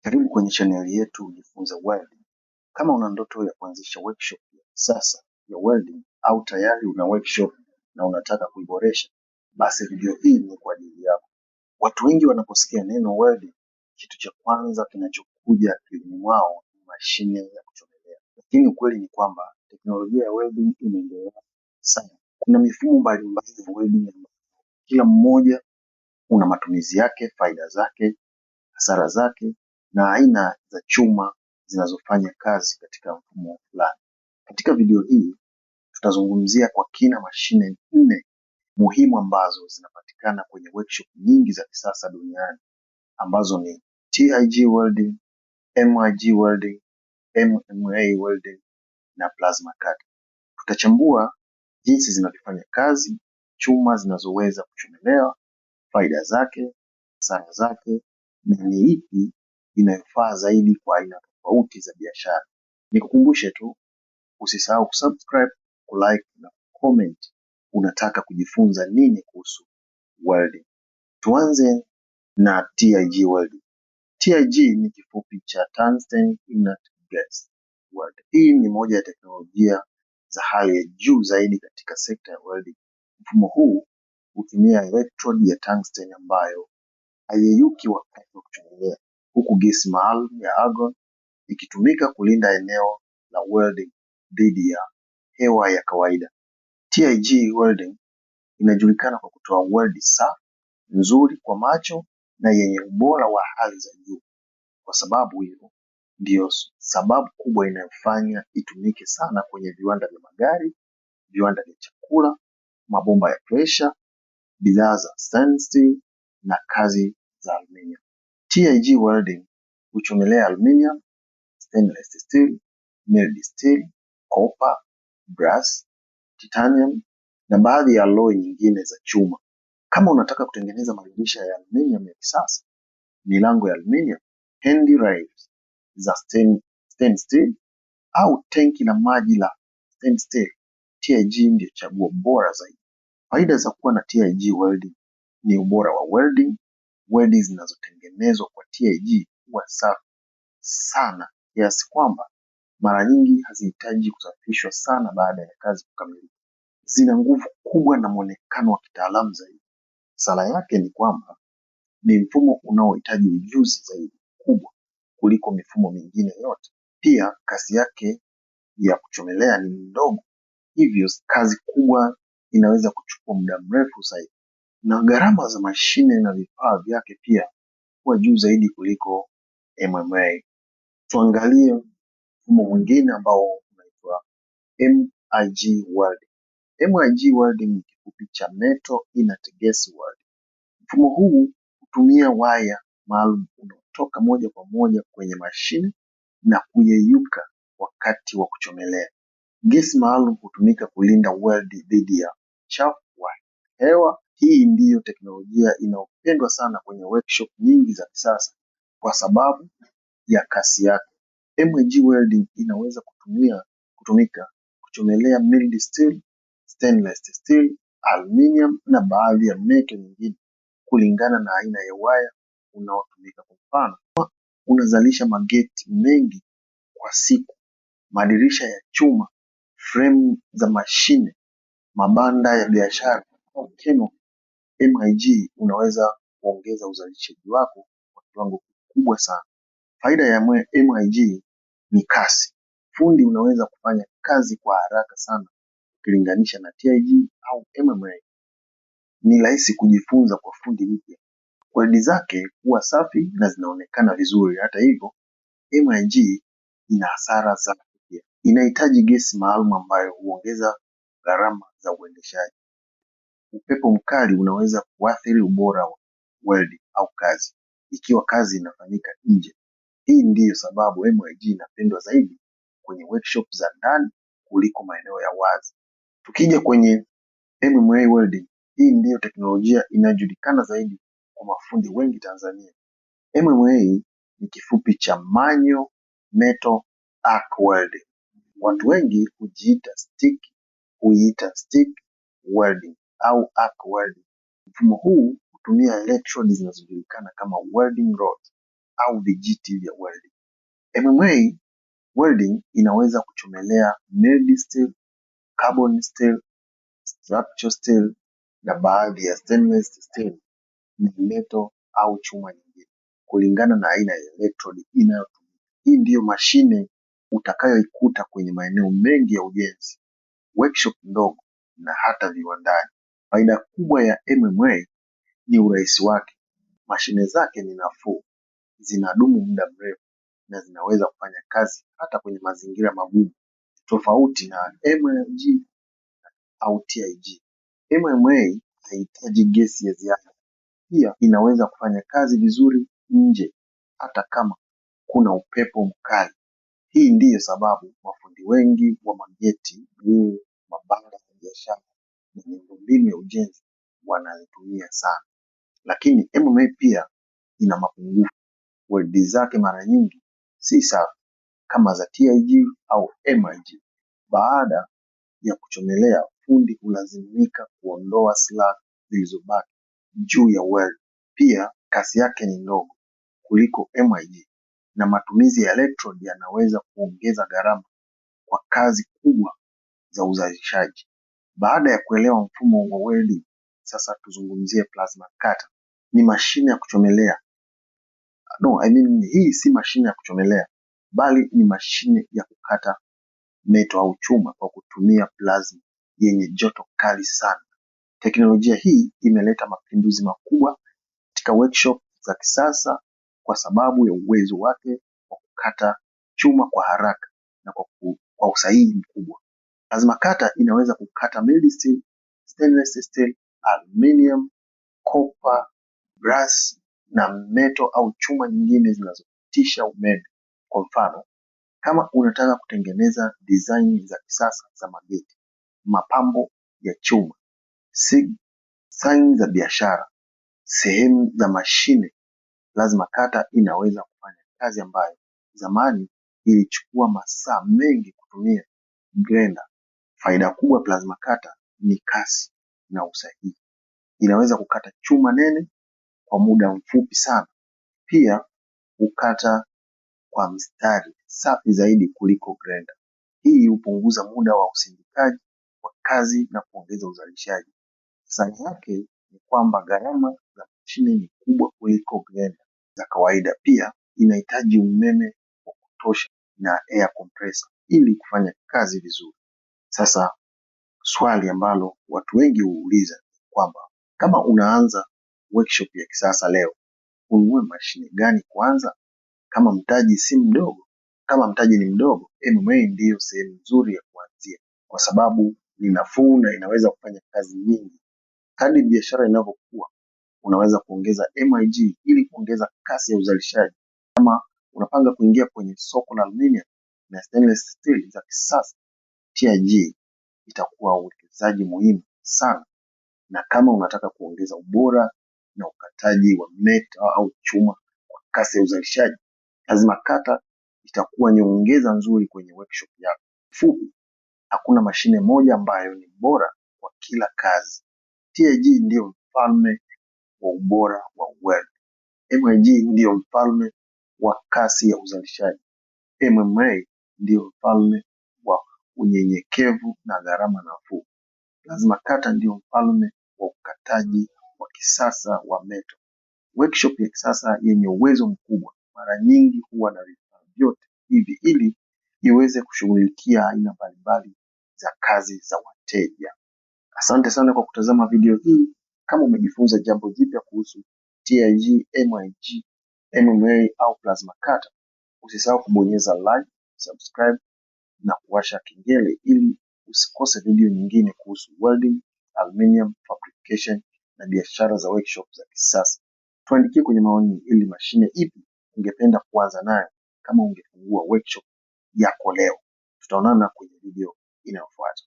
Karibu kwenye chaneli yetu Jifunze Welding. Kama una ndoto ya kuanzisha workshop ya kisasa ya welding au tayari una workshop na unataka kuiboresha, basi video hii ni kwa ajili yako. Watu wengi wanaposikia neno welding, kitu cha kwanza kinachokuja akilini mwao ni mashine ya kuchomelea. Lakini ukweli ni kwamba teknolojia ya welding imeendelea sana. Kuna mifumo mbalimbali ya welding ambayo kila mmoja una matumizi yake, faida zake, hasara zake na aina za chuma zinazofanya kazi katika mfumo fulani. Katika video hii tutazungumzia kwa kina mashine 4 muhimu ambazo zinapatikana kwenye workshop nyingi za kisasa duniani ambazo ni TIG welding, MIG welding, MMA welding na plasma cutting. Tutachambua jinsi zinavyofanya kazi, chuma zinazoweza kuchomelewa, faida zake, hasara zake na ni ipi inayofaa zaidi kwa aina tofauti za biashara. Nikukumbushe tu, usisahau kusubscribe, kulike na comment unataka kujifunza nini kuhusu welding. Tuanze na TIG welding. TIG ni kifupi cha Tungsten Inert Gas Welding. Hii ni moja ya teknolojia za hali ya juu zaidi katika sekta ya welding. Mfumo huu hutumia electrode ya tungsten ambayo haiyeyuki wakati wa kuchomelea, huku gesi maalum ya argon ikitumika kulinda eneo la welding dhidi ya hewa ya kawaida. TIG welding inajulikana kwa kutoa weld safi, nzuri kwa macho na yenye ubora wa hali za juu. Kwa sababu hiyo ndio sababu kubwa inayofanya itumike sana kwenye viwanda vya magari, viwanda vya chakula, mabomba ya pressure, bidhaa za stainless steel na kazi za aluminium. TIG welding huchomelea aluminium, stainless steel, mild steel, copper, brass, titanium na baadhi ya alloy nyingine za chuma. Kama unataka kutengeneza madirisha ya aluminium ya kisasa, milango ya aluminium, handrails za stainless steel au tenki la maji la stainless steel, TIG ndio chaguo bora zaidi. Faida za kuwa na TIG welding ni ubora wa welding. Weldi zinazotengenezwa kwa TIG huwa safi sana kiasi kwamba mara nyingi hazihitaji kusafishwa sana baada ya kazi kukamilika. Zina nguvu kubwa na muonekano wa kitaalamu zaidi. Hasara yake ni kwamba ni mfumo unaohitaji ujuzi zaidi kubwa kuliko mifumo mingine yote. Pia kasi yake ya kuchomelea ni ndogo, hivyo kazi kubwa inaweza kuchukua muda mrefu zaidi. Na gharama za mashine na vifaa vyake pia huwa juu zaidi kuliko MMA. Tuangalie mfumo mwingine ambao unaitwa MIG welding. MIG welding ni kifupi cha Metal Inert Gas Welding. Mfumo huu hutumia waya maalum unaotoka moja kwa moja kwenye mashine na kuyeyuka wakati wa kuchomelea. Gesi maalum hutumika kulinda weld dhidi ya uchafu wa hewa. Hii ndiyo teknolojia inayopendwa sana kwenye workshop nyingi za kisasa kwa sababu ya kasi yake. MIG welding inaweza kutumika kuchomelea mild steel, stainless steel, aluminium na baadhi ya metal nyingine kulingana na aina ya waya unaotumika. Kwa mfano, unazalisha mageti mengi kwa siku, madirisha ya chuma, frame za mashine, mabanda ya biashara au kemo, MIG unaweza kuongeza uzalishaji wako kwa kiwango kikubwa sana. Faida ya MIG ni kasi. Fundi unaweza kufanya kazi kwa haraka sana ukilinganisha na TIG au MMA. Ni rahisi kujifunza kwa fundi mpya. Weldi zake huwa safi na zinaonekana vizuri. Hata hivyo, MIG ina hasara zake pia. Inahitaji gesi maalum ambayo huongeza gharama za uendeshaji. Upepo mkali unaweza kuathiri ubora wa weldi au kazi, ikiwa kazi inafanyika nje. Hii ndiyo sababu MIG inapendwa zaidi kwenye workshop za ndani kuliko maeneo ya wazi. Tukija kwenye MMA welding, hii ndiyo teknolojia inayojulikana zaidi kwa mafundi wengi Tanzania. MMA ni kifupi cha Manual Metal Arc Welding. Watu wengi huiita stick welding au arc welding. Mfumo huu hutumia electrode zinazojulikana kama welding rods au vijiti vya welding. MMA welding inaweza kuchomelea mild steel, carbon steel, structural steel na baadhi ya stainless steel, metal au chuma nyingine kulingana na aina ya electrode inayotumika. Hii ndiyo mashine utakayoikuta kwenye maeneo mengi ya ujenzi, workshop ndogo na hata viwandani. Faida kubwa ya MMA ni urahisi wake. Mashine zake ni nafuu, zinadumu muda mrefu na zinaweza kufanya kazi hata kwenye mazingira magumu, tofauti na MG au TIG. MMA haihitaji gesi ya ziada. Pia inaweza kufanya kazi vizuri nje hata kama kuna upepo mkali. Hii ndiyo sababu mafundi wengi wa mageti, mabanda ya biashara na miundombinu ya ujenzi wanaitumia sana. Lakini MMA pia ina mapungufu. Weldi zake mara nyingi si safi kama za TIG au MIG. Baada ya kuchomelea, fundi hulazimika kuondoa slag zilizobaki juu ya weld. Pia kasi yake ni ndogo kuliko MIG na matumizi ya electrode yanaweza kuongeza gharama kwa kazi kubwa za uzalishaji. Baada ya kuelewa mfumo wa welding, sasa tuzungumzie plasma cutter. Ni mashine ya kuchomelea. Hii si mashine ya kuchomelea, bali ni mashine ya kukata metal au chuma kwa kutumia plasma yenye joto kali sana. Teknolojia hii imeleta mapinduzi makubwa katika workshop za kisasa kwa sababu ya uwezo wake wa kukata chuma kwa haraka na kwa usahihi mkubwa. Plasma cutter inaweza kukata mild steel, stainless steel, aluminium, copper, brass na metal au chuma nyingine zinazopitisha umeme. Kwa mfano, kama unataka kutengeneza design za kisasa za mageti, mapambo ya chuma, sign za biashara, sehemu za mashine, plasma cutter inaweza kufanya kazi ambayo zamani ilichukua masaa mengi kutumia grinder. Faida kubwa plasma cutter ni kasi na usahihi. Inaweza kukata chuma nene kwa muda mfupi sana. Pia hukata kwa mstari safi zaidi kuliko grinder. Hii hupunguza muda wa usindikaji wa kazi na kuongeza uzalishaji. Siri yake ni kwamba gharama za mashine ni kubwa kuliko grinder za kawaida. Pia inahitaji umeme wa kutosha na air compressor ili kufanya kazi vizuri. Sasa swali ambalo watu wengi huuliza kwamba kama unaanza workshop ya kisasa leo, ununue mashine gani kwanza? Kama mtaji ni mdogo, MMA ndiyo sehemu nzuri ya kuanzia kwa sababu ni nafuu na inaweza kufanya kazi nyingi. Kadri biashara inavyokuwa, unaweza kuongeza MIG ili kuongeza kasi ya uzalishaji. Kama unapanga kuingia kwenye soko la aluminium na stainless steel za kisasa, TIG itakuwa uwekezaji muhimu sana. Na kama unataka kuongeza ubora na ukataji wa metal au chuma kwa kasi ya uzalishaji, plasma cutter itakuwa nyongeza nzuri kwenye workshop yako. Fupi, hakuna mashine moja ambayo ni bora kwa kila kazi. TIG ndiyo mfalme wa ubora wa weld. MIG ndiyo mfalme wa kasi ya uzalishaji. MMA ndiyo mfalme wa unyenyekevu na gharama nafuu. Plasma cutter ndiyo mfalme wa ukataji wa kisasa wa metal. Workshop ya kisasa yenye uwezo mkubwa mara nyingi huwa na vifaa vyote hivi ili iweze kushughulikia aina mbalimbali za kazi za wateja. Asante sana kwa kutazama video hii. Kama umejifunza jambo jipya kuhusu TIG, MIG, MMA au plasma cutter, usisahau kubonyeza like, subscribe na kuwasha kengele ili usikose video nyingine kuhusu welding, aluminium fabrication na biashara za workshop za kisasa. Tuandikie kwenye maoni ili mashine ipi ungependa kuanza nayo kama ungefungua workshop yako leo. Tutaonana kwenye video inayofuata.